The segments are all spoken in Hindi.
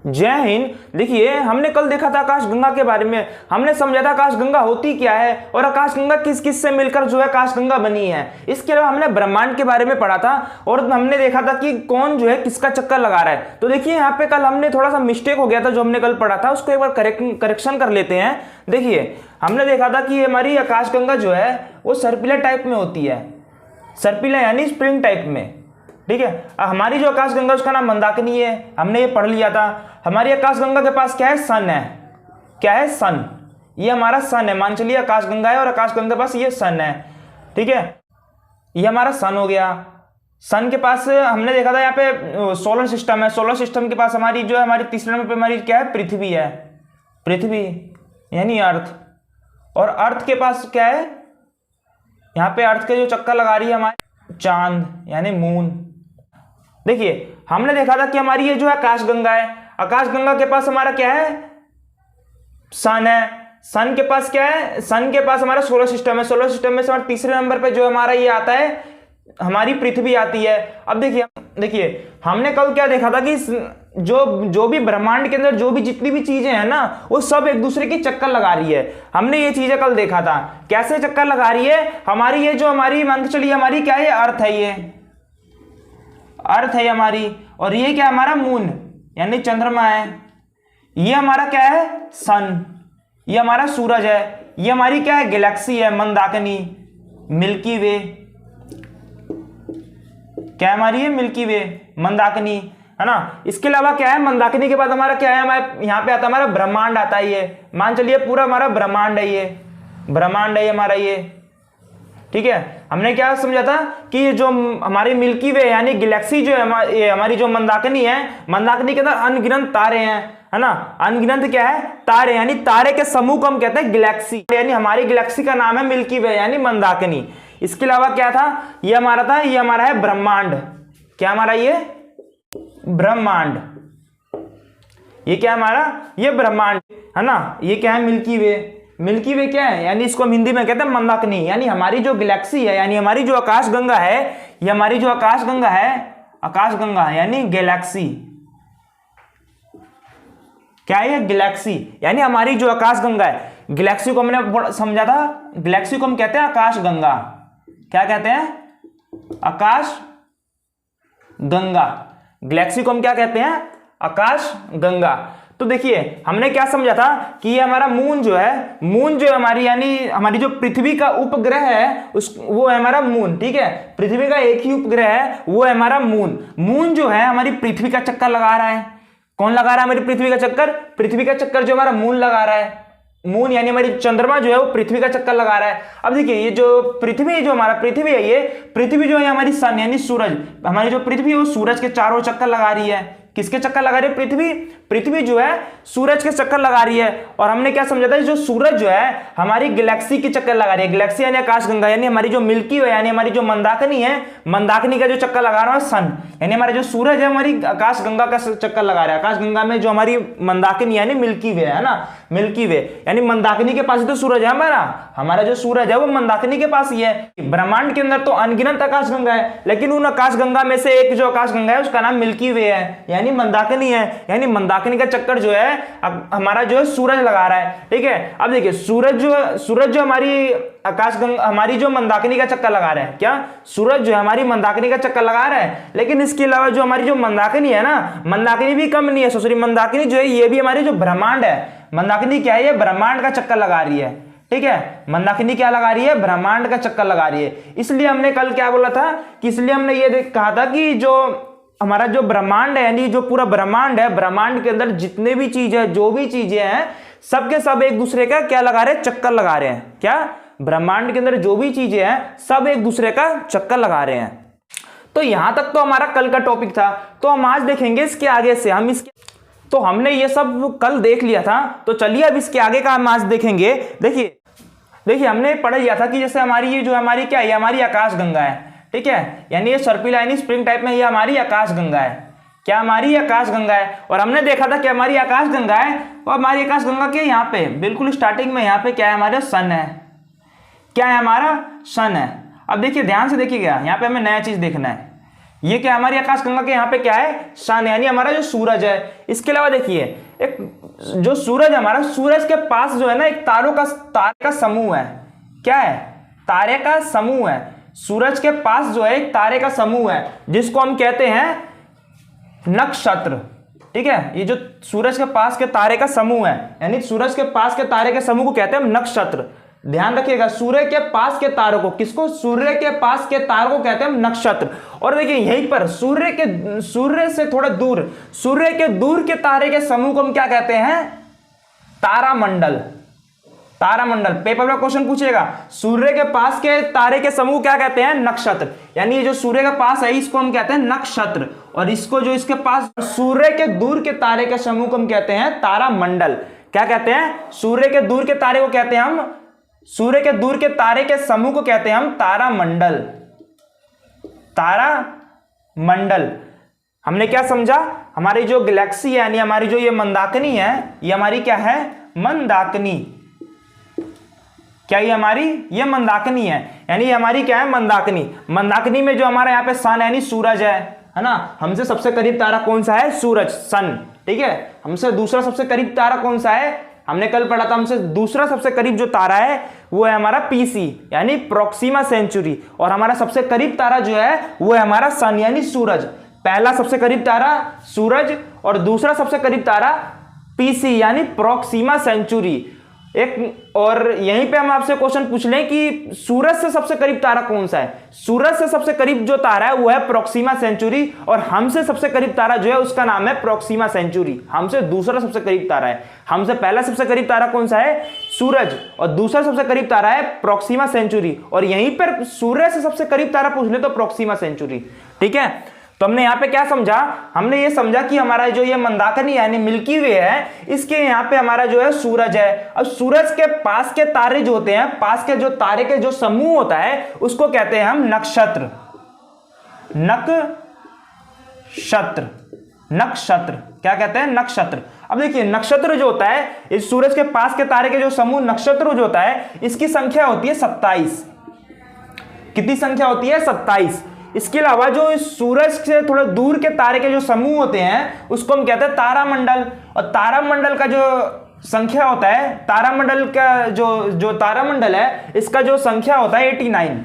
जय हिंद। देखिए हमने कल देखा था आकाशगंगा के बारे में, हमने समझा था आकाशगंगा होती क्या है और आकाशगंगा किस किस से मिलकर जो है आकाशगंगा बनी है। इसके अलावा हमने ब्रह्मांड के बारे में पढ़ा था और हमने देखा था कि कौन जो है किसका चक्कर लगा रहा है। तो देखिए यहाँ पे कल हमने थोड़ा सा मिस्टेक हो गया था, जो हमने कल पढ़ा था उसको एक बार करेक्शन कर लेते हैं। देखिए हमने देखा था कि हमारी आकाशगंगा जो है वो सर्पिलर टाइप में होती है, सर्पिलर यानी स्प्रिंग टाइप में, ठीक है। हमारी जो आकाशगंगा उसका नाम मंदाकिनी है, हमने ये पढ़ लिया था। हमारी आकाशगंगा के पास क्या है, सन है। क्या है, सन। ये हमारा सन है, मान चलिए आकाशगंगा है और आकाशगंगा के पास ये सन है, ठीक है। ये हमारा सन हो गया। सन के पास हमने देखा था यहाँ पे सोलर सिस्टम है, सोलर सिस्टम के पास हमारी जो है हमारी तीसरे नंबर पे हमारी क्या है, पृथ्वी है, पृथ्वी यानी अर्थ। और अर्थ के पास क्या है, यहाँ पे अर्थ के जो चक्कर लगा रही है हमारे चांद यानी मून। देखिए हमने देखा था कि हमारी ये जो है आकाशगंगा है, आकाशगंगा के पास हमारा क्या है, सन है। सन के पास क्या है, सन के पास हमारा सोलर सिस्टम है, सोलर सिस्टम में से हमारे तीसरे नंबर पे जो हमारा ये आता है, हमारी पृथ्वी आती है। अब देखिए हमने कल क्या देखा था कि जो भी ब्रह्मांड के अंदर जो भी जितनी भी चीजें हैं ना, वो सब एक दूसरे की चक्कर लगा रही है। हमने ये चीजें कल देखा था, कैसे चक्कर लगा रही है। हमारी ये जो हमारी मान के चलिए हमारी क्या है, अर्थ है, ये अर्थ है हमारी, और ये क्या हमारा मून यानी चंद्रमा है। ये हमारा क्या है, सन। ये हमारा सूरज है। ये हमारी क्या है, गैलेक्सी है, मंदाकिनी, मिल्की वे। क्या है हमारी ये, मिल्की वे, मंदाकिनी, है ना। इसके अलावा क्या है, मंदाकिनी के बाद हमारा क्या है, हमारे यहाँ पे आता है हमारा ब्रह्मांड आता है। ये मान चलिए पूरा हमारा ब्रह्मांड है, ये ब्रह्मांड है हमारा ये, ठीक है। हमने क्या समझा था कि जो हमारी मिल्की वे यानी गैलेक्सी जो है हमारी जो मंदाकिनी है, मंदाकिनी के अंदर अनगिनत तारे हैं, है ना। अनगिनत क्या है, तारे, यानी तारे के समूह को हम कहते हैं गैलेक्सी, यानी हमारी गैलेक्सी का नाम है मिल्की वे यानी मंदाकिनी। इसके अलावा क्या था, ये हमारा था, ये हमारा है ब्रह्मांड। क्या हमारा ये, ब्रह्मांड। ये क्या हमारा, ये ब्रह्मांड, है ना। ये क्या है, मिल्की वे। मिल्की वे क्या है, यानी इसको हम हिंदी में कहते हैं मंदाकिनी, यानी हमारी जो गैलेक्सी है, यानी हमारी जो आकाशगंगा है, ये हमारी जो आकाशगंगा है, आकाशगंगा है यानी गैलेक्सी। क्या है, गैलेक्सी यानी हमारी जो आकाशगंगा है। गैलेक्सी को हमने समझा था, गैलेक्सी को हम कहते हैं आकाशगंगा। क्या कहते हैं, आकाश गंगा। गैलेक्सी को हम क्या कहते हैं, आकाश गंगा। तो देखिए हमने क्या समझा था कि ये हमारा मून जो है, मून जो है हमारी यानी हमारी जो पृथ्वी का उपग्रह है वो है हमारा मून, ठीक है। पृथ्वी का एक ही उपग्रह है, वो है हमारा मून। मून जो है हमारी पृथ्वी का चक्कर लगा रहा है। कौन लगा रहा है हमारी पृथ्वी का चक्कर, पृथ्वी का चक्कर जो हमारा मून लगा रहा है। मून यानी हमारी चंद्रमा जो है वो पृथ्वी का चक्कर लगा रहा है। अब देखिए ये जो पृथ्वी, जो हमारा पृथ्वी है, ये पृथ्वी जो है हमारी सन यानी सूरज, हमारी जो पृथ्वी है वो सूरज के चारों चक्कर लगा रही है। किसके चक्कर लगा रही है, पृथ्वी। पृथ्वी जो है सूरज के चक्कर लगा रही है। और हमने क्या समझा था, जो सूरज जो है हमारी गैलेक्सी की चक्कर लगा रही है। गैलेक्सी यानी आकाशगंगा, यानी हमारी जो मिल्की वे यानी हमारी जो मंदाकिनी है, मंदाकिनी का जो चक्कर लगा रहा है सन, यानी हमारा जो सूरज है हमारी आकाशगंगा का चक्कर लगा रहा है। आकाशगंगा में जो हमारी मंदाकिनी यानी मिल्की वे है ना, मिल्की वे यानी मंदाकिनी के पास ही तो सूरज है हमारा। हमारा जो सूरज है वो मंदाकिनी के पास ही है। ब्रह्मांड के अंदर तो अनगिनत आकाशगंगा है, लेकिन उन आकाशगंगा में से एक जो आकाशगंगा है उसका नाम मिल्की वे है यानी मंदाकिनी है। यानी मंदाकिनी का चक्कर जो है हमारा जो है सूरज लगा रहा है, ठीक है। अब देखिए सूरज जो हमारी आकाशगंगा, हमारी जो मंदाकिनी का चक्कर लगा रहा है, क्या सूरज जो है हमारी मंदाकिनी का चक्कर लगा रहा है। लेकिन इसके अलावा जो हमारी जो मंदाकिनी है ना, मंदाकिनी भी कम नहीं है, सॉरी मंदाकिनी जो है ये भी हमारी जो ब्रह्मांड है, मंदाकिनी क्या है, ये ब्रह्मांड का चक्कर लगा रही है, ठीक है। मंदाकिनी क्या लगा रही है, ब्रह्मांड का चक्कर लगा रही है। इसलिए हमने कल क्या बोला था कि इसलिए हमने ये कहा था कि जो हमारा जो ब्रह्मांड है यानी जो पूरा ब्रह्मांड है, ब्रह्मांड के अंदर जितने भी चीजें हैं, जो भी चीजें हैं, सबके सब एक दूसरे का क्या लगा रहे हैं, चक्कर लगा रहे हैं। क्या, ब्रह्मांड के अंदर जो भी चीजें हैं सब एक दूसरे का चक्कर लगा रहे हैं। तो यहां तक तो हमारा कल का टॉपिक था। तो हम आज देखेंगे इसके आगे से, हम इसके, तो हमने ये सब कल देख लिया था, तो चलिए अब इसके आगे का हम आज देखेंगे। देखिए हमने पढ़ लिया था कि जैसे हमारी ये जो हमारी क्या है, हमारी आकाशगंगा है, ठीक है। यानी ये सर्पिल यानी स्प्रिंग टाइप में ये हमारी आकाशगंगा है। क्या, हमारी आकाशगंगा है। और हमने देखा था कि हमारी आकाशगंगा है, और हमारी आकाशगंगा के यहाँ पे बिल्कुल स्टार्टिंग में यहाँ पे क्या है, हमारे सन है। क्या है, हमारा सन है। अब देखिए ध्यान से देखिएगा, यहाँ पे हमें नया चीज देखना है। ये क्या हमारी आकाशगंगा के यहाँ पे क्या है, सन, यानी हमारा जो सूरज है। इसके अलावा देखिए एक जो सूरज हमारा, सूरज के पास जो है ना एक तारे का समूह है। क्या है, तारे का समूह है। सूरज के पास जो है एक तारे का समूह है जिसको हम कहते हैं नक्षत्र। ठीक है, ये जो सूरज के पास के तारे का समूह है, यानी सूरज के पास के तारे के समूह को कहते हैं नक्षत्र। ध्यान रखिएगा, सूर्य के पास के तारों को, किसको, सूर्य के पास के तारों को कहते हैं नक्षत्र। और देखिए यहीं पर सूर्य से थोड़ा दूर, सूर्य के दूर के तारे के समूह को हम क्या कहते हैं, तारामंडल। तारामंडल पेपर में क्वेश्चन पूछेगा, सूर्य के पास के तारे के समूह क्या कहते हैं, नक्षत्र। यानी ये जो सूर्य के पास है इसको हम कहते हैं नक्षत्र, और इसको जो इसके पास सूर्य के दूर के तारे के समूह को हम कहते हैं तारामंडल। क्या कहते हैं, सूर्य के दूर के तारे को कहते हैं हम, सूर्य के दूर के तारे के समूह को कहते हैं हम तारामंडल। तारामंडल हमने क्या समझा, हमारी जो गैलेक्सी है यानी हमारी जो ये मंदाकिनी है, ये हमारी क्या है, मंदाकिनी। क्या ये हमारी, ये मंदाकिनी है, यानी ये हमारी क्या है, मंदाकिनी। मंदाकिनी में जो हमारा यहाँ पे सन यानी सूरज है ना, हमसे सबसे करीब तारा कौन सा है, सूरज, सन। ठीक है, हमसे दूसरा सबसे करीब तारा कौन सा है, हमने कल पढ़ा था, हमसे दूसरा सबसे करीब जो तारा है वो है हमारा पीसी यानी प्रोक्सिमा सेंचुरी, और हमारा सबसे करीब तारा जो है वो है हमारा सन यानी सूरज। पहला सबसे करीब तारा सूरज और दूसरा सबसे करीब तारा पीसी यानी प्रोक्सिमा सेंचुरी। एक और यहीं पे हम आपसे क्वेश्चन पूछ लें कि सूरज से सबसे करीब तारा कौन सा है, सूरज से सबसे करीब जो तारा है वो है प्रोक्सिमा सेंचुरी, और हमसे सबसे करीब तारा जो है उसका नाम है प्रोक्सिमा सेंचुरी। हमसे दूसरा सबसे करीब तारा है, हमसे पहला सबसे करीब तारा कौन सा है, सूरज, और दूसरा सबसे करीब तारा है प्रोक्सिमा सेंचुरी, और यहीं पर सूर्य से सबसे करीब तारा पूछ ले तो प्रोक्सिमा सेंचुरी। ठीक है, तो हमने यहाँ पे क्या समझा, हमने ये समझा कि हमारा जो ये मंदाकिनी यानी मिल्की वे है, इसके यहाँ पे हमारा जो है सूरज है। अब सूरज के पास के तारे जो होते हैं, पास के जो तारे के जो समूह होता है उसको कहते हैं हम नक्षत्र। नक्षत्र, नक्षत्र क्या कहते हैं, नक्षत्र। अब देखिए नक्षत्र जो होता है, इस सूरज के पास के तारे के जो समूह नक्षत्र जो होता है, इसकी संख्या होती है 27। कितनी संख्या होती है, 27। इसके अलावा जो सूरज से थोड़े दूर के तारे के जो समूह होते हैं उसको हम कहते हैं तारामंडल, और तारामंडल का जो संख्या होता है, तारामंडल का जो तारामंडल है इसका जो संख्या होता है 89।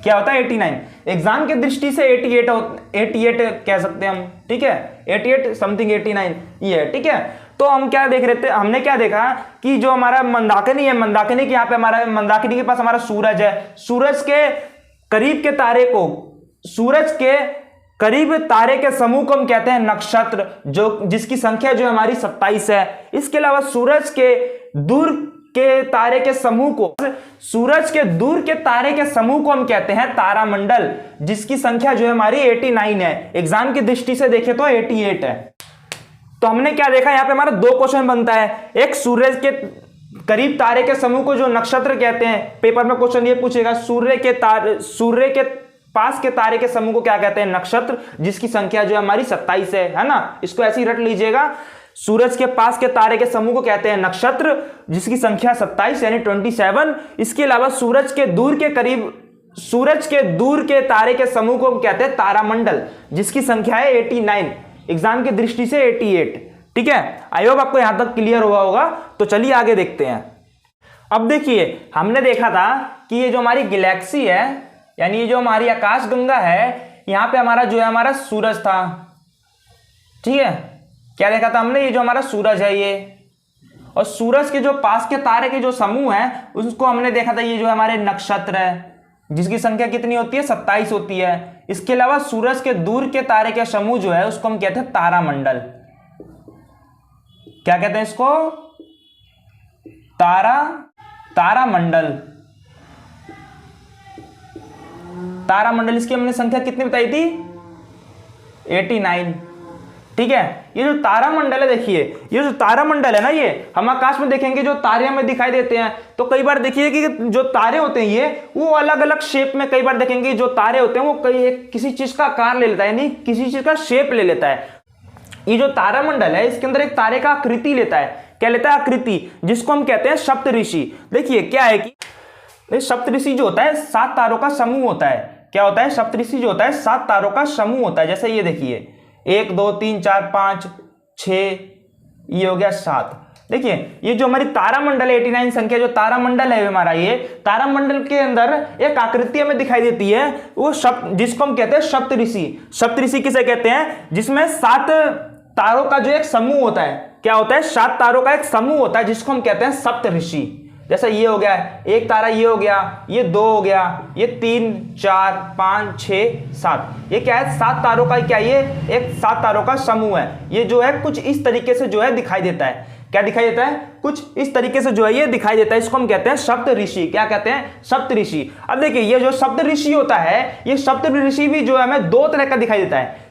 क्या होता है, 89। एग्जाम की दृष्टि से 88 कह सकते हैं हम। ठीक है, 88 समथिंग 89 ये है। ठीक है, तो हम क्या देख रहे थे, हमने क्या देखा कि जो हमारा मंदाकिनी है, मंदाकिनी के यहाँ पे हमारा मंदाकिनी के पास हमारा सूरज है, सूरज के करीब के तारे को, सूरज के करीब तारे के समूह को हम कहते हैं नक्षत्र, जो जिसकी संख्या जो हमारी 27 है। इसके अलावा सूरज के दूर के तारे के समूह को, सूरज के दूर के तारे के समूह को हम कहते हैं तारामंडल, जिसकी संख्या जो है हमारी 89 है। एग्जाम की दृष्टि से देखें तो 88 है। तो हमने क्या देखा, यहां पे हमारा 2 क्वेश्चन बनता है, एक सूरज के करीब तारे के समूह को जो नक्षत्र कहते हैं, पेपर में क्वेश्चन ये पूछेगा सूर्य के पास के तारे के समूह को क्या कहते हैं, नक्षत्र, जिसकी संख्या जो हमारी 27 है ना। इसको ऐसे ही रट लीजिएगा, सूरज के पास के तारे के समूह को कहते हैं नक्षत्र, जिसकी संख्या 27 यानी 27। इसके अलावा सूरज के दूर के तारे के समूह को कहते हैं तारामंडल, जिसकी संख्या है 89, एग्जाम की दृष्टि से 88। ठीक है, आई होप आपको यहां तक क्लियर हुआ होगा। तो चलिए आगे देखते हैं। अब देखिए हमने देखा था कि ये जो हमारी गैलेक्सी है यानी ये जो हमारी आकाशगंगा है, यहां पे हमारा जो है हमारा सूरज था। ठीक है, क्या देखा था हमने, ये जो हमारा सूरज है ये, और सूरज के जो पास के तारे के जो समूह है उसको हमने देखा था ये जो हमारे नक्षत्र है, जिसकी संख्या कितनी होती है, 27 होती है। इसके अलावा सूरज के दूर के तारे के समूह जो है उसको हम कहते हैं तारामंडल। क्या कहते हैं इसको, तारामंडल। तारामंडल, इसकी हमने संख्या कितनी बताई थी, 89। ठीक है, ये जो तारामंडल है, देखिए ये जो तारामंडल है ना, ये हम आकाश में देखेंगे जो तारे हमें दिखाई देते हैं, तो कई बार देखिए कि जो तारे होते हैं ये वो अलग अलग शेप में, कई बार देखेंगे जो तारे होते हैं वो किसी चीज का आकार ले लेता है, यानी किसी चीज का शेप ले लेता है। ये जो तारामंडल है इसके अंदर एक तारे का आकृति लेता है। क्या लेता है, आकृति, जिसको हम कहते हैं सप्तऋषि। देखिए क्या है कि सप्तऋषि जो होता है 7 तारों का समूह होता है। क्या होता है, सप्तऋषि जो होता है 7 तारों का समूह होता है। जैसे ये देखिए 1 2 3 4 5 6, ये हो गया 7। देखिए ये जो हमारी तारामंडल 89 संख्या जो तारामंडल है हमारा, ये तारामंडल के अंदर एक आकृति हमें दिखाई देती है, वो जिसको हम कहते हैं सप्तऋषि। सप्तऋषि किसे कहते हैं, जिसमें 7 तारों का जो एक समूह होता है, क्या होता है, 7 तारों का एक समूह होता है जिसको हम कहते हैं सप्तऋषि। जैसा ये हो गया एक तारा, ये हो गया, ये 2 हो गया, ये 3 4 5 6 7, ये क्या है, 7 तारों का क्या, ये एक 7 तारों का समूह है। ये जो है कुछ इस तरीके से जो है दिखाई देता है। क्या दिखाई देता है, कुछ इस तरीके से जो है ये दिखाई देता है। इसको हम कहते हैं सप्तऋषि। क्या कहते हैं, सप्तऋषि। अब देखिए ये जो सप्तऋषि होता है, ये सप्तऋषि भी जो है हमें 2 तरह का दिखाई देता है।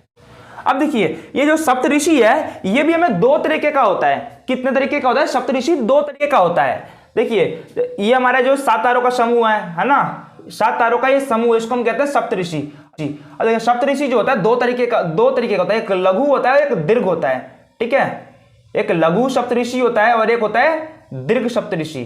अब देखिए ये जो सप्तऋषि है ये भी हमें 2 तरीके का होता है। कितने तरीके का होता है, सप्तऋषि 2 तरीके का होता है। देखिए ये हमारा जो 7 तारों का समूह है ना, 7 तारों का ये समूह, इसको हम कहते हैं सप्तऋषि। अब देखिए सप्तऋषि जो होता है 2 तरीके का होता है, एक लघु होता है, एक दीर्घ होता है। ठीक है, एक लघु सप्तऋषि होता है और एक होता है दीर्घ सप्तऋषि।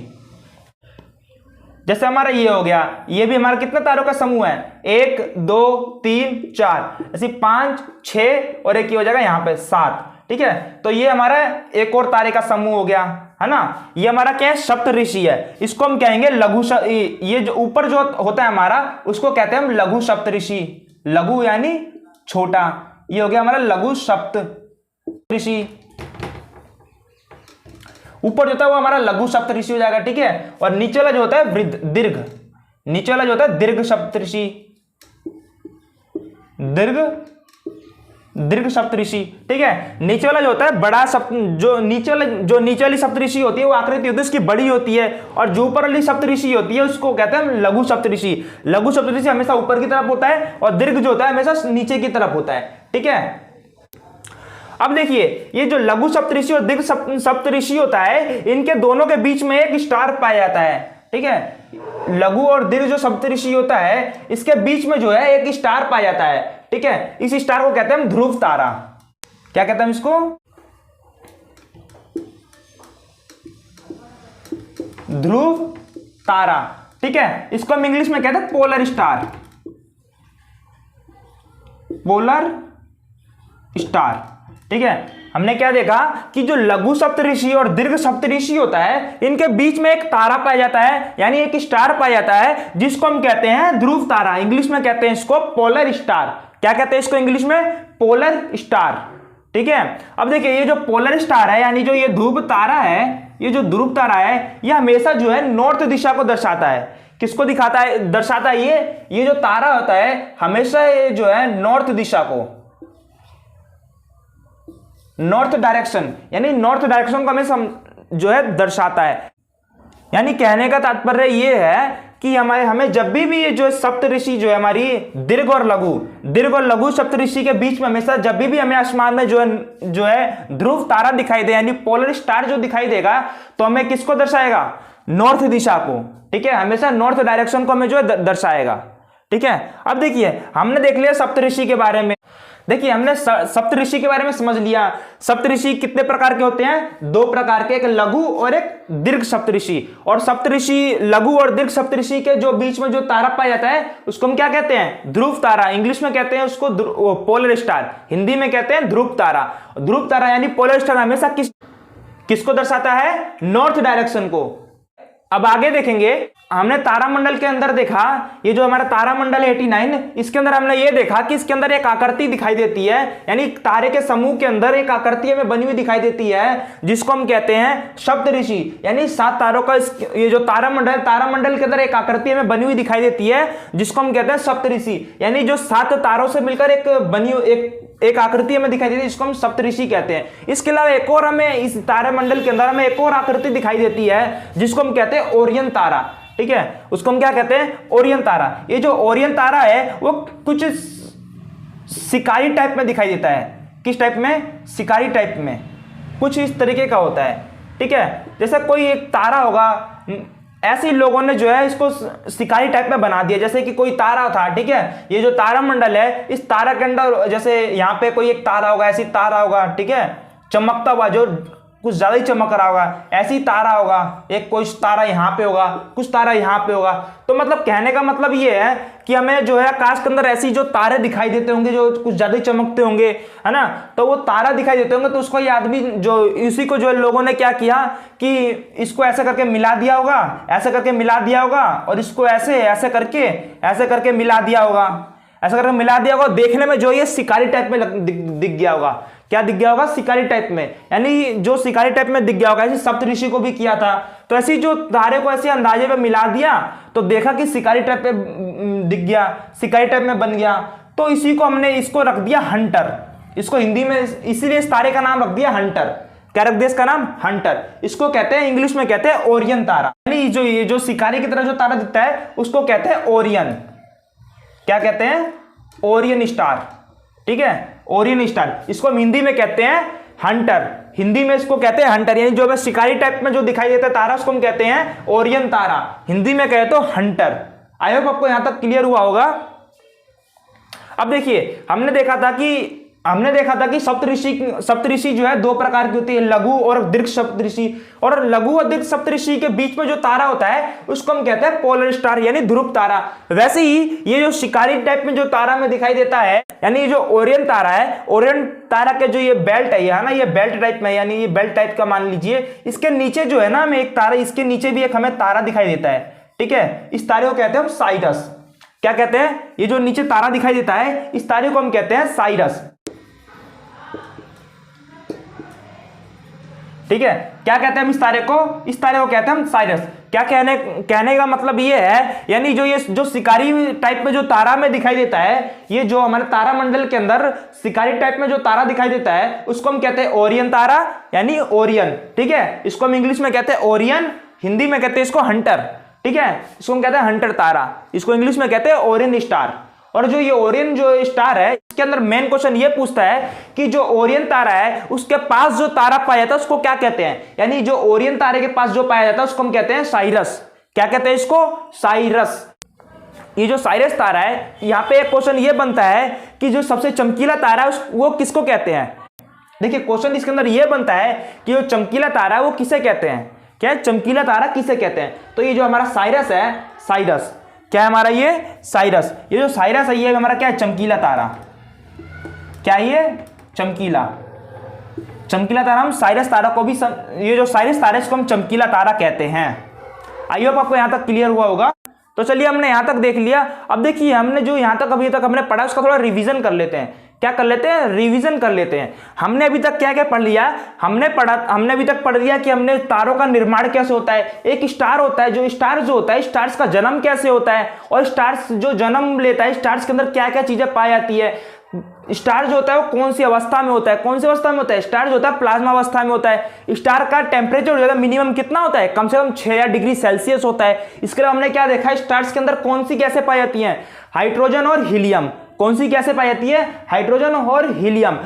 जैसे हमारा ये हो गया, ये भी हमारा कितने तारों का समूह है, 1 2 3 4, ऐसे 5 6 और एक ही हो जाएगा यहाँ पे 7। ठीक है, तो ये हमारा एक और तारे का समूह हो गया, है ना। ये हमारा क्या है, सप्तऋषि है। इसको हम कहेंगे लघु, ये जो ऊपर जो होता है हमारा, उसको कहते हैं हम लघु सप्तऋषि। लघु यानी छोटा, ये हो गया हमारा लघु सप्तऋषि। ऊपर जो होता है वो हमारा लघु सप्तऋषि हो जाएगा। ठीक है, और नीचे वाला जो होता है दीर्घ, नीचे वाला जो होता है दीर्घ सप्तऋषि, दीर्घ सप्तऋषि। ठीक है, नीचे वाला जो होता है बड़ा जो नीचे वाली सप्तऋषि होती है वो आकृति होती है उसकी बड़ी होती है, और जो ऊपर वाली सप्तऋषि होती है उसको कहते हैं लघु सप्तऋषि। लघु सप्तऋषि हमेशा ऊपर की तरफ होता है और दीर्घ जो होता है हमेशा नीचे की तरफ होता है। ठीक है, अब देखिए ये जो लघु सप्तऋषि और दीर्घ सप्तऋषि होता है, इनके दोनों के बीच में एक स्टार पाया जाता है। ठीक है, लघु और दीर्घ जो सप्तऋषि होता है इसके बीच में जो है एक स्टार पाया जाता है। ठीक है, इस स्टार को कहते हैं हम ध्रुव तारा। क्या कहते हैं इसको, ध्रुव तारा। ठीक है, इसको हम इंग्लिश में कहते हैं पोलर स्टार, पोलर स्टार। ठीक है, हमने क्या देखा कि जो लघु सप्तऋषि और दीर्घ सप्तऋषि होता है इनके बीच में एक तारा पाया जाता है, यानी एक स्टार पाया जाता है जिसको हम कहते हैं ध्रुव तारा। इंग्लिश में कहते हैं इसको पोलर स्टार। क्या कहते हैं इसको इंग्लिश में, पोलर स्टार। ठीक है, अब देखिए ये जो पोलर स्टार है, यानी जो ये ध्रुव तारा है, ये जो ध्रुव तारा है, ये हमेशा जो है नॉर्थ दिशा को दर्शाता है। किसको दिखाता है, दर्शाता है, ये जो तारा होता है हमेशा ये जो है नॉर्थ दिशा को, नॉर्थ डायरेक्शन, यानी नॉर्थ डायरेक्शन को हमें जो है दर्शाता है। यानी कहने का तात्पर्य ये है कि हमें जब भी ये जो सप्तऋषि जो है हमारी दीर्घ और लघु सप्तऋषि के बीच में हमेशा जब भी हमें आसमान में जो है ध्रुव तारा दिखाई दे, यानी पोलर स्टार जो दिखाई देगा, तो हमें किसको दर्शाएगा, नॉर्थ दिशा को। ठीक है, हमेशा नॉर्थ डायरेक्शन को हमें जो है दर्शाएगा। ठीक है, अब देखिए हमने देख लिया सप्तऋषि के बारे में। देखिए हमने सप्तऋषि के बारे में समझ लिया। सप्तऋषि कितने प्रकार के होते हैं, 2 प्रकार के, एक लघु और एक दीर्घ सप्तऋषि। और सप्तऋषि, लघु और दीर्घ सप्तऋषि के जो बीच में जो तारा पाया जाता है उसको हम क्या कहते हैं, ध्रुव तारा। इंग्लिश में कहते हैं उसको पोलर स्टार, हिंदी में कहते हैं ध्रुव तारा। ध्रुव तारा यानी पोलर स्टार हमेशा किसको दर्शाता है, नॉर्थ डायरेक्शन को। अब आगे देखेंगे, हमने तारामंडल के अंदर देखा, ये जो हमारा तारामंडल 89, इसके अंदर हमने ये देखा कि इसके अंदर एक आकृति दिखाई देती है, यानी तारे के समूह के अंदर एक आकृति हमें बनी हुई दिखाई देती है जिसको हम कहते हैं सप्तऋषि। यानी 7 तारों का ये जो तारामंडल के अंदर एक आकृति हमें बनी हुई दिखाई देती है जिसको हम कहते हैं सप्तऋषि। यानी जो 7 तारों से मिलकर एक आकृति हमें दिखाई देती है जिसको हम सप्तऋषि कहते हैं। इसके अलावा एक और हमें इस तारामंडल के अंदर हमें एक और आकृति दिखाई देती है जिसको हम कहते हैं ओरियन तारा। ठीक है, उसको हम क्या कहते हैं, ओरियन तारा। ये जो ओरियन तारा है वो कुछ शिकारी टाइप में दिखाई देता है। किस टाइप में, शिकारी टाइप में, कुछ इस तरीके का होता है। ठीक है, जैसे कोई एक तारा होगा, ऐसे ही लोगों ने जो है इसको शिकारी टाइप में बना दिया। जैसे कि कोई तारा था, ठीक है, ये जो तारामंडल है, इस तारा के अंदर जैसे यहाँ पे कोई एक तारा होगा, ऐसी तारा होगा, ठीक है, चमकता हुआ, जो कुछ ज्यादा ही चमक रहा होगा, ऐसे ही तारा होगा, एक कुछ तारा यहाँ पे होगा, कुछ तारा यहाँ पे होगा। तो मतलब कहने का मतलब ये है कि हमें जो है आकाश के अंदर ऐसी जो तारे दिखाई देते होंगे जो कुछ ज्यादा ही चमकते होंगे, है ना, तो वो तारा दिखाई देते होंगे, तो उसको ये आदमी जो इसी को जो लोगों ने क्या किया कि इसको ऐसे करके मिला दिया होगा, ऐसे करके मिला दिया होगा, और इसको ऐसे ऐसे करके मिला दिया होगा, ऐसा करके मिला दिया होगा। देखने में जो ये शिकारी टाइप में दिख गया होगा। क्या दिख गया होगा? शिकारी टाइप में, यानी जो शिकारी टाइप में दिख गया होगा। ऐसे सप्तऋषि को भी किया था, तो ऐसी जो तारे को ऐसे अंदाजे पे मिला दिया तो देखा कि शिकारी टाइप पे दिख गया, शिकारी टाइप में बन गया। तो इसी को हमने इसको रख दिया हंटर। इसको हिंदी में इसीलिए इस तारे का नाम रख दिया हंटर। क्या रख दिया इसका नाम? हंटर। इसको कहते हैं, इंग्लिश में कहते हैं ओरियन तारा। यानी ये जो शिकारी की तरह जो तारा दिखता है उसको कहते हैं ओरियन। क्या कहते हैं? Orion star. ठीक है, ओरियन स्टार। इसको हम हिंदी में कहते हैं हंटर। हिंदी में इसको कहते हैं हंटर, यानी जो शिकारी टाइप में जो दिखाई देता है तारा उसको हम कहते हैं ओरियन तारा, हिंदी में कहे तो हंटर। आई होप आपको यहां तक क्लियर हुआ होगा। अब देखिए, हमने देखा था कि सप्तऋषि जो है दो प्रकार की होती है, लघु और दीर्घ सप्तऋषि। और लघु और दीर्घ सप्तऋषि के बीच में जो तारा होता है उसको हम कहते हैं पोलर स्टार, यानी ध्रुव तारा। वैसे ही ये जो शिकारी टाइप में जो तारा में दिखाई देता है, यानी ये जो ओरियन तारा है, ओरियन तारा के जो ये बेल्ट है ना, ये बेल्ट टाइप में, यानी ये बेल्ट टाइप का मान लीजिए। इसके नीचे जो है ना हमें एक तारा, इसके नीचे भी एक हमें तारा दिखाई देता है। ठीक है, इस तारे को कहते हैं हम साइरस। क्या कहते हैं? ये जो नीचे तारा दिखाई देता है इस तारे को हम कहते हैं साइरस। ठीक है, क्या कहते हैं हम इस तारे को? इस तारे को कहते हैं हम साइरस। क्या कहने का मतलब ये है, यानी ये जो शिकारी टाइप में जो तारा में दिखाई देता है, ये जो हमारे तारा मंडल के अंदर शिकारी टाइप में जो तारा दिखाई देता है उसको हम कहते हैं ओरियन तारा, यानी ओरियन। ठीक है, इसको हम इंग्लिश में कहते हैं ओरियन, हिंदी में कहते हैं इसको हंटर। ठीक है, इसको हम कहते हैं हंटर तारा, इसको इंग्लिश में कहते हैं ओरियन स्टार। और जो ये ओरियन जो स्टार है इसके अंदर मेन क्वेश्चन ये पूछता है कि जो ओरियन तारा है उसके पास जो तारा पाया जाता है उसको क्या कहते हैं? यानी जो ओरियन तारे के पास जो पाया जाता है उसको हम कहते हैं साइरस। क्या कहते हैं इसको? साइरस। ये जो साइरस तारा है, यहाँ पे एक क्वेश्चन ये बनता है कि जो सबसे चमकीला तारा है वो किसको कहते हैं? देखिए, क्वेश्चन इसके अंदर ये बनता है कि जो चमकीला तारा है वो किसे कहते हैं? क्या चमकीला तारा किसे कहते हैं? तो ये जो हमारा साइरस है, साइरस क्या है हमारा? ये साइरस। ये जो साइरस है ये हमारा क्या है? चमकीला तारा। क्या ये? चमकीला तारा। हम साइरस तारा को भी ये जो साइरस तारा इसको हम चमकीला तारा कहते हैं। आई होप आपको यहां तक क्लियर हुआ होगा। तो चलिए, हमने यहां तक देख लिया। अब देखिए, हमने जो यहां तक अभी तक हमने पढ़ा उसका थोड़ा रिवीजन कर लेते हैं। क्या कर लेते हैं? रिवीजन कर लेते हैं। हमने अभी तक क्या क्या पढ़ लिया? हमने अभी तक पढ़ लिया कि हमने तारों का निर्माण कैसे होता है, एक स्टार होता है, जो स्टार जो होता है स्टार्स का जन्म कैसे होता है, और स्टार्स जो जन्म लेता है स्टार्स के अंदर क्या क्या चीजें पाई जाती है, स्टार जो होता है वो कौन सी अवस्था में होता है, कौन सी अवस्था में होता है? स्टार जो होता है प्लाज्मा अवस्था में होता है। स्टार का टेम्परेचर जो है मिनिमम कितना होता है? कम से कम 6 डिग्री सेल्सियस होता है। इसके अलावा हमने क्या देखा है? स्टार्स के अंदर कौन सी गैसें पाई जाती हैं? हाइड्रोजन और हीलियम। कौन सी गैसें पाई जाती है? हाइड्रोजन और हीलियम।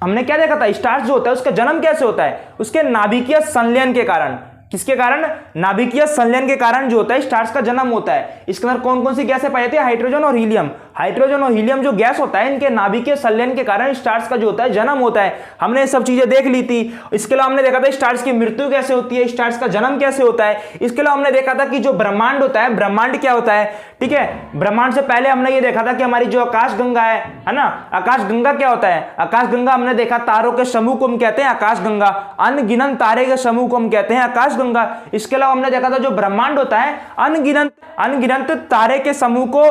हमने क्या देखा था? स्टार्स जो होता है उसका जन्म कैसे होता है? उसके नाभिकीय संलयन के कारण। किसके कारण? नाभिकीय संलयन के कारण जो होता है स्टार्स का जन्म होता है। इसके अंदर कौन कौन सी गैसें पाई जाती है? हाइड्रोजन और हीलियम। हाइड्रोजन और हीलियम जो गैस होता है इनके नाभिकीय संलयन के कारण स्टार्स का जो होता है जन्म होता है। हमने ये सब चीजें देख ली थी। इसके अलावा हमने देखा था स्टार्स की मृत्यु कैसे होती है, स्टार्स का जन्म कैसे होता है। इसके अलावा हमने देखा था कि जो ब्रह्मांड होता है, ब्रह्मांड क्या होता है। ठीक है, ब्रह्मांड से पहले हमने ये देखा था कि हमारी जो आकाश गंगा है ना, आकाश गंगा क्या होता है? आकाश गंगा हमने देखा तारों के समूह को हम कहते हैं आकाश गंगा, अनगिनत तारे के समूह को हम कहते हैं आकाश गंगा। इसके अलावा हमने देखा था जो ब्रह्मांड होता है अनगिनत तारे के समूह को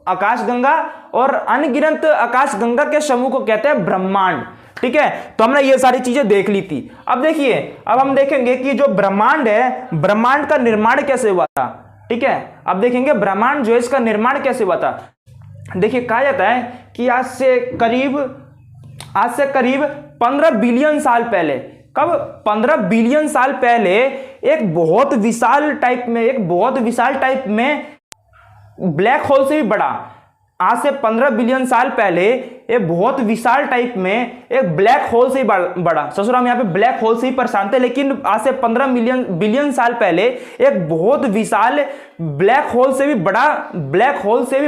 आकाश गंगा, और अनगिनत आकाश गंगा के समूह को कहते हैं ब्रह्मांड। ठीक है, तो हमने ये सारी चीजें देख ली थी। अब देखिए, अब हम देखेंगे कि जो ब्रह्मांड है, ब्रह्मांड का निर्माण कैसे हुआ था। ठीक है, अब देखेंगे ब्रह्मांड जो है इसका निर्माण कैसे हुआ था। देखिए, कहा जाता है कि आज से करीब 15 बिलियन साल पहले, कब? 15 बिलियन साल पहले एक बहुत विशाल टाइप में ब्लैक होल से भी बड़ा, आज से 15 बिलियन साल पहले एक बहुत विशाल टाइप में एक ब्लैक होल से बड़ा, ससुर हम यहाँ पे ब्लैक होल से ही परेशान थे, लेकिन आज से 15 बिलियन साल पहले एक बहुत विशाल ब्लैक होल से भी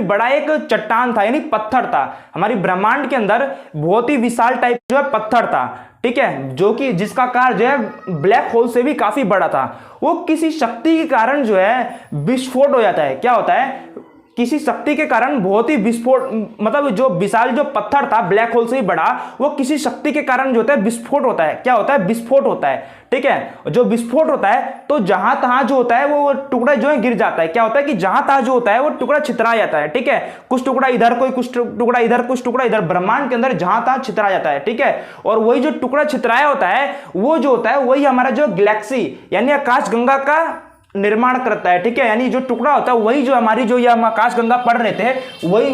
बड़ा एक चट्टान था, यानी पत्थर था। हमारी ब्रह्मांड के अंदर बहुत ही विशाल टाइप जो है पत्थर था। ठीक है, जो कि जिसका आकार जो है ब्लैक होल से भी काफी बड़ा था, वो किसी शक्ति के कारण जो है विस्फोट हो जाता है। क्या होता है, किसी शक्ति के कारण बहुत ही विस्फोट, मतलब जो विशाल जो पत्थर था ब्लैक होल से भी बड़ा, वो किसी शक्ति के कारण जो होता है विस्फोट होता है। क्या होता है, विस्फोट होता है। ठीक है, जो विस्फोट होता है तो जहां तहां जो होता है वो टुकड़ा जो है गिर जाता है। क्या होता है कि जहां तहां जो होता है वो टुकड़ा छितरा जाता है। ठीक है, कुछ टुकड़ा इधर, कोई कुछ टुकड़ा इधर, कुछ टुकड़ा इधर, ब्रह्मांड के अंदर जहां तहां छितरा जाता है। ठीक है, और वही जो टुकड़ा छितराया होता है वो जो होता है वही हमारा जो गैलेक्सी यानी आकाश गंगा का निर्माण करता है। ठीक है, यानी जो टुकड़ा होता है वही जो हमारी जो ये हम आकाश गंगा पढ़ रहे थे वही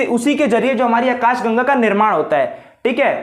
उसी के जरिए जो हमारी आकाश गंगा का निर्माण होता है। ठीक है,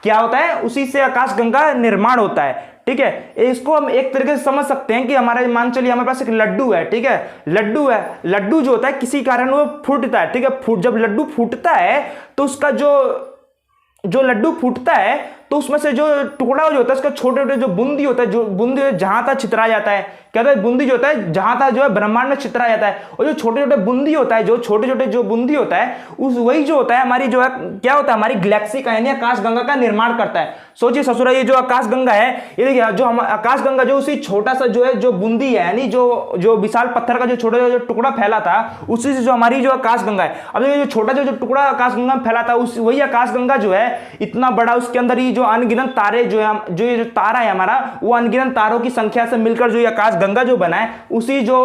क्या होता है, उसी से आकाश गंगा निर्माण होता है। ठीक है, इसको हम एक तरीके से समझ सकते हैं कि हमारे, मान चलिए हमारे पास एक लड्डू है। ठीक है, लड्डू है, लड्डू जो होता है किसी कारण वो फूटता है। ठीक है, जब लड्डू फूटता है तो उसका जो लड्डू फूटता है तो उसमें से जो टुकड़ा जो होता है उसका छोटे छोटे जो बूंदी होता है, जो बूंदी जहां तक छितरा जाता है। क्या होता है, बूंदी जो होता है जहां तक जो है ब्रह्मांड में छितरा जाता है, और जो छोटे छोटे बूंदी होता है, जो छोटे छोटे जो बूंदी होता है उस वही जो होता है हमारी जो है क्या होता है, हमारी गैलेक्सी का यानी आकाश गंगा का निर्माण करता है। सोचिए ससुरा, ये जो आकाश गंगा है, ये देखिए जो हम आकाश गंगा जो उसी छोटा सा जो है जो बूंदी है, यानी जो विशाल पत्थर का जो छोटा जो टुकड़ा फैला था उसी से जो हमारी जो आकाश गंगा है। अब जो छोटा जो टुकड़ा आकाश गंगा में फैला था वही आकाश गंगा जो है इतना बड़ा, उसके अंदर ही जो अनगिनत तारे जो है, जो ये जो तारा है हमारा, वो अनगिनत तारों की संख्या से मिलकर जो ये आकाश गंगा जो बना है उसी जो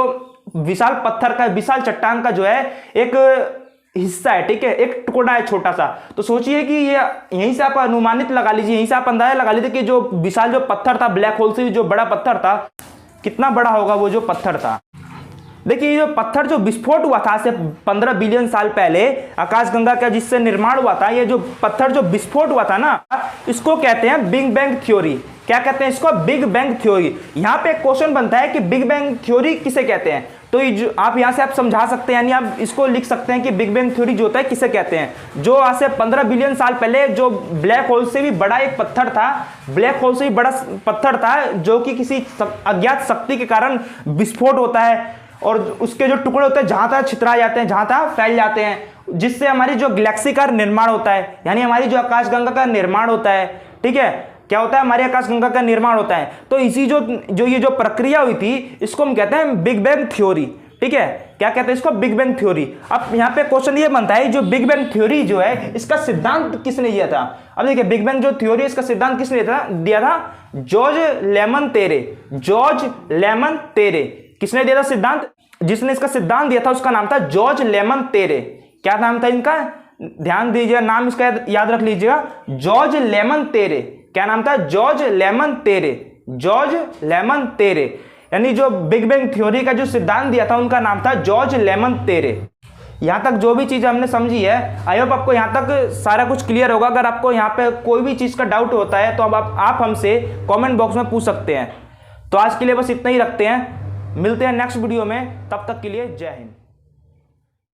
विशाल पत्थर का, विशाल चट्टान का जो है एक हिस्सा है। ठीक है, एक टुकड़ा है छोटा सा। तो सोचिए कि ये यहीं से आप अनुमानित लगा लीजिए, यहीं से आप अंदाजा लगा लीजिए कि जो विशाल जो पत्थर था ब्लैक होल से भी जो बड़ा पत्थर था, कितना बड़ा होगा वो जो पत्थर था। देखिए ये जो पत्थर जो विस्फोट हुआ था से 15 बिलियन साल पहले आकाशगंगा का जिससे निर्माण हुआ था, ये जो पत्थर जो विस्फोट हुआ था ना, इसको कहते हैं बिग बैंग थ्योरी। क्या कहते हैं इसको, बिग बैंग थ्योरी। यहाँ पे एक क्वेश्चन बनता है कि बिग बैंग थ्योरी किसे कहते हैं, तो आप यहाँ से आप समझा सकते हैं, यानी आप इसको लिख सकते हैं कि बिग बैंग थ्योरी जो होता है किसे कहते हैं। जो आज से 15 बिलियन साल पहले जो ब्लैक होल से भी बड़ा एक पत्थर था, ब्लैक होल से भी बड़ा पत्थर था जो कि किसी अज्ञात शक्ति के कारण विस्फोट होता है और उसके जो टुकड़े होते हैं जहां तक छितरा जाते हैं, जहां तक फैल जाते हैं, जिससे हमारी जो गैलेक्सी का निर्माण होता है, यानी हमारी जो आकाशगंगा का निर्माण होता है। ठीक है, क्या होता है, हमारी आकाशगंगा का निर्माण होता है। तो इसी जो ये जो प्रक्रिया हुई थी इसको हम कहते हैं बिग बैंग थ्योरी। ठीक है, क्या कहते हैं इसको, बिग बैंग थ्योरी। अब यहाँ पे क्वेश्चन ये बनता है, जो बिग बैंग थ्योरी जो है इसका सिद्धांत किसने दिया था। अब देखिए बिग बैंग जो थ्योरी इसका सिद्धांत किसने दिया था, जॉर्ज लेमन तेरे। जॉर्ज लेमन तेरे किसने दिया था सिद्धांत, जिसने इसका सिद्धांत दिया था उसका नाम था जॉर्ज लेमन तेरे। क्या नाम था इनका, ध्यान दीजिएगा, नाम इसका याद रख लीजिएगा, जॉर्ज लेमन तेरे। क्या नाम था, जॉर्ज लेमन तेरे। जॉर्ज लेमन तेरे, यानी जो बिग बैंग थ्योरी का जो सिद्धांत दिया था उनका नाम था जॉर्ज लेमन तेरे। यहां तक जो भी चीज हमने समझी है, आई होप आपको यहां तक सारा कुछ क्लियर होगा। अगर आपको यहां पे कोई भी चीज का डाउट होता है तो अब आप हमसे कमेंट बॉक्स में पूछ सकते हैं। तो आज के लिए बस इतना ही रखते हैं, मिलते हैं नेक्स्ट वीडियो में, तब तक के लिए जय हिंद।